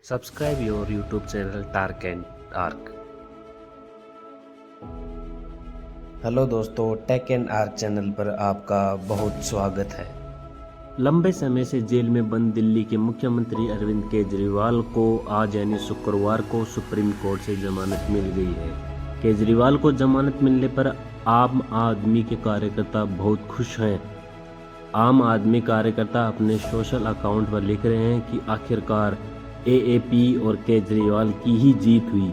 Subscribe your YouTube channel Tark and Ark। Hello दोस्तों, take and arc channel पर आपका बहुत स्वागत है। लंबे समय से जेल में बंद दिल्ली के मुख्यमंत्री अरविंद केजरीवाल को आज यानी शुक्रवार को सुप्रीम कोर्ट से जमानत मिल गई है। केजरीवाल को जमानत मिलने पर आम आदमी के कार्यकर्ता बहुत खुश हैं। आम आदमी कार्यकर्ता अपने सोशल अकाउंट पर लिख रहे हैं कि आखिरकार एएपी और केजरीवाल की ही जीत हुई।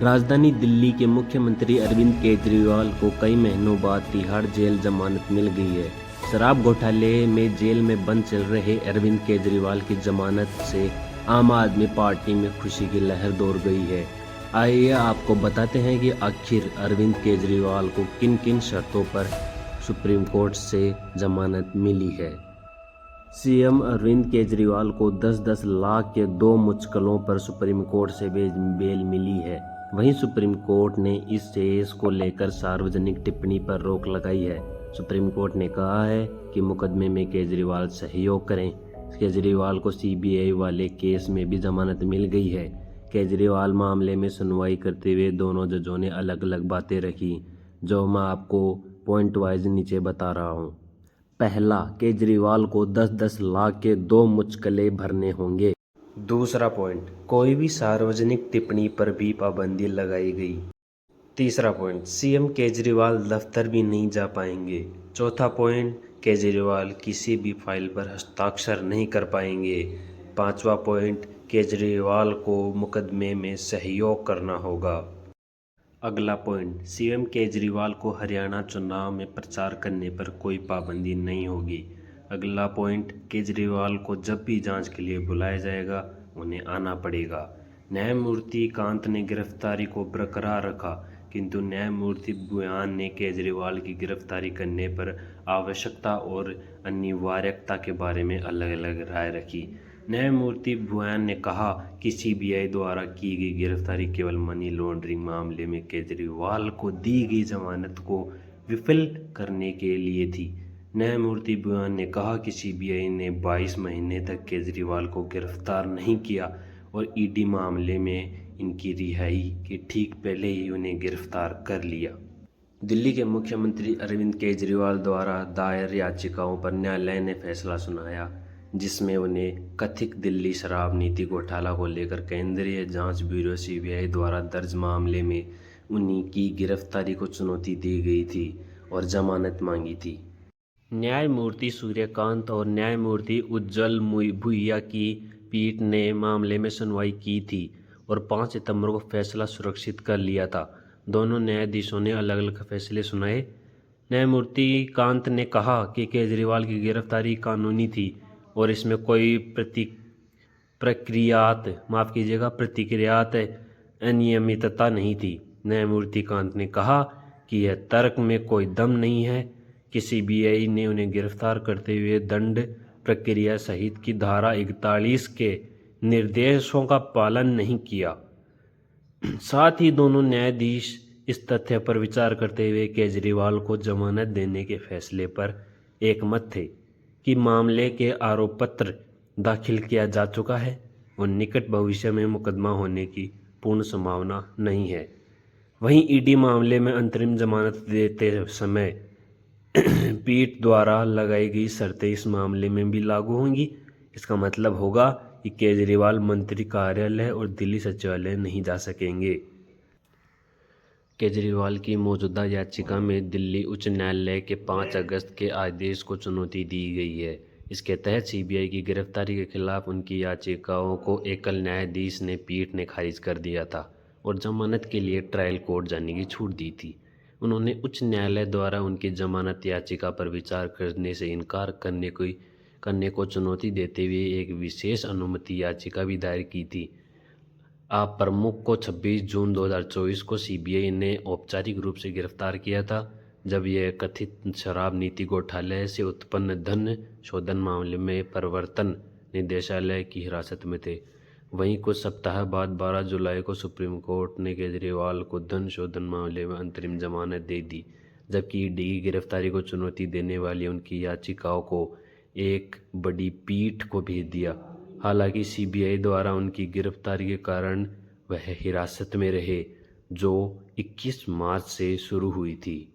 राजधानी दिल्ली के मुख्यमंत्री अरविंद केजरीवाल को कई महीनों बाद तिहाड़ जेल जमानत मिल गई है। शराब घोटाले में जेल में बंद चल रहे अरविंद केजरीवाल की जमानत से आम आदमी पार्टी में खुशी की लहर दौड़ गई है। आइए आपको बताते हैं कि आखिर अरविंद केजरीवाल को किन किन शर्तों पर सुप्रीम कोर्ट से जमानत मिली है। सीएम अरविंद केजरीवाल को 10-10 लाख के 2 मुचलकों पर सुप्रीम कोर्ट से बेल मिली है। वहीं सुप्रीम कोर्ट ने इस केस को लेकर सार्वजनिक टिप्पणी पर रोक लगाई है। सुप्रीम कोर्ट ने कहा है कि मुकदमे में केजरीवाल सहयोग करें। केजरीवाल को सीबीआई वाले केस में भी जमानत मिल गई है। केजरीवाल मामले में सुनवाई करते हुए दोनों जजों ने अलग अलग बातें रखी, जो मैं आपको पॉइंट वाइज नीचे बता रहा हूँ। पहला, केजरीवाल को 10-10 लाख के 2 मुचलके भरने होंगे। दूसरा पॉइंट, कोई भी सार्वजनिक टिप्पणी पर भी पाबंदी लगाई गई। तीसरा पॉइंट, सीएम केजरीवाल दफ्तर भी नहीं जा पाएंगे। चौथा पॉइंट, केजरीवाल किसी भी फाइल पर हस्ताक्षर नहीं कर पाएंगे। पांचवा पॉइंट, केजरीवाल को मुकदमे में सहयोग करना होगा। अगला पॉइंट, सीएम केजरीवाल को हरियाणा चुनाव में प्रचार करने पर कोई पाबंदी नहीं होगी। अगला पॉइंट, केजरीवाल को जब भी जांच के लिए बुलाया जाएगा उन्हें आना पड़ेगा। न्यायमूर्ति कांत ने गिरफ्तारी को बरकरार रखा, किंतु न्यायमूर्ति बुयान ने केजरीवाल की गिरफ्तारी करने पर आवश्यकता और अनिवार्यता के बारे में अलग अलग राय रखी। न्यायमूर्ति बुयान ने कहा कि सीबीआई द्वारा की गई गिरफ्तारी केवल मनी लॉन्ड्रिंग मामले में केजरीवाल को दी गई जमानत को विफल करने के लिए थी। न्यायमूर्ति बुयान ने कहा कि सीबीआई ने 22 महीने तक केजरीवाल को गिरफ्तार नहीं किया और ईडी मामले में इनकी रिहाई के ठीक पहले ही उन्हें गिरफ्तार कर लिया। दिल्ली के मुख्यमंत्री अरविंद केजरीवाल द्वारा दायर याचिकाओं पर न्यायालय ने फैसला सुनाया, जिसमें उन्हें कथित दिल्ली शराब नीति घोटाला को लेकर केंद्रीय जांच ब्यूरो सीबीआई द्वारा दर्ज मामले में उन्हीं की गिरफ्तारी को चुनौती दी गई थी और जमानत मांगी थी। न्यायमूर्ति सूर्यकांत और न्यायमूर्ति उज्जवल भुइया की पीठ ने मामले में सुनवाई की थी और 5 सितंबर को फैसला सुरक्षित कर लिया था। दोनों न्यायाधीशों ने अलग अलग फैसले सुनाए। न्यायमूर्ति कांत ने कहा कि केजरीवाल की गिरफ्तारी कानूनी थी और इसमें कोई प्रतिक्रियात अनियमितता नहीं थी। न्यायमूर्ति कांत ने कहा कि यह तर्क में कोई दम नहीं है कि सीबीआई ने उन्हें गिरफ्तार करते हुए दंड प्रक्रिया सहित की धारा 41 के निर्देशों का पालन नहीं किया। साथ ही दोनों न्यायाधीश इस तथ्य पर विचार करते हुए केजरीवाल को जमानत देने के फैसले पर एकमत थे कि मामले के आरोप पत्र दाखिल किया जा चुका है और निकट भविष्य में मुकदमा होने की पूर्ण संभावना नहीं है। वहीं ईडी मामले में अंतरिम जमानत देते समय पीठ द्वारा लगाई गई शर्तें इस मामले में भी लागू होंगी। इसका मतलब होगा कि केजरीवाल मंत्री कार्यालय और दिल्ली सचिवालय नहीं जा सकेंगे। केजरीवाल की मौजूदा याचिका में दिल्ली उच्च न्यायालय के 5 अगस्त के आदेश को चुनौती दी गई है। इसके तहत सीबीआई की गिरफ्तारी के खिलाफ उनकी याचिकाओं को एकल न्यायाधीश ने पीठ ने खारिज कर दिया था और जमानत के लिए ट्रायल कोर्ट जाने की छूट दी थी। उन्होंने उच्च न्यायालय द्वारा उनकी जमानत याचिका पर विचार करने से इनकार करने को चुनौती देते हुए एक विशेष अनुमति याचिका भी दायर की थी। आप प्रमुख को 26 जून 2024 को सीबीआई ने औपचारिक रूप से गिरफ्तार किया था, जब यह कथित शराब नीति घोटाले से उत्पन्न धन शोधन मामले में प्रवर्तन निदेशालय की हिरासत में थे। वहीं कुछ सप्ताह बाद 12 जुलाई को सुप्रीम कोर्ट ने केजरीवाल को धन शोधन मामले में अंतरिम जमानत दे दी, जबकि ईडी की गिरफ्तारी को चुनौती देने वाली उनकी याचिकाओं को एक बड़ी पीठ को भेज दिया। हालांकि सीबीआई द्वारा उनकी गिरफ्तारी के कारण वह हिरासत में रहे, जो 21 मार्च से शुरू हुई थी।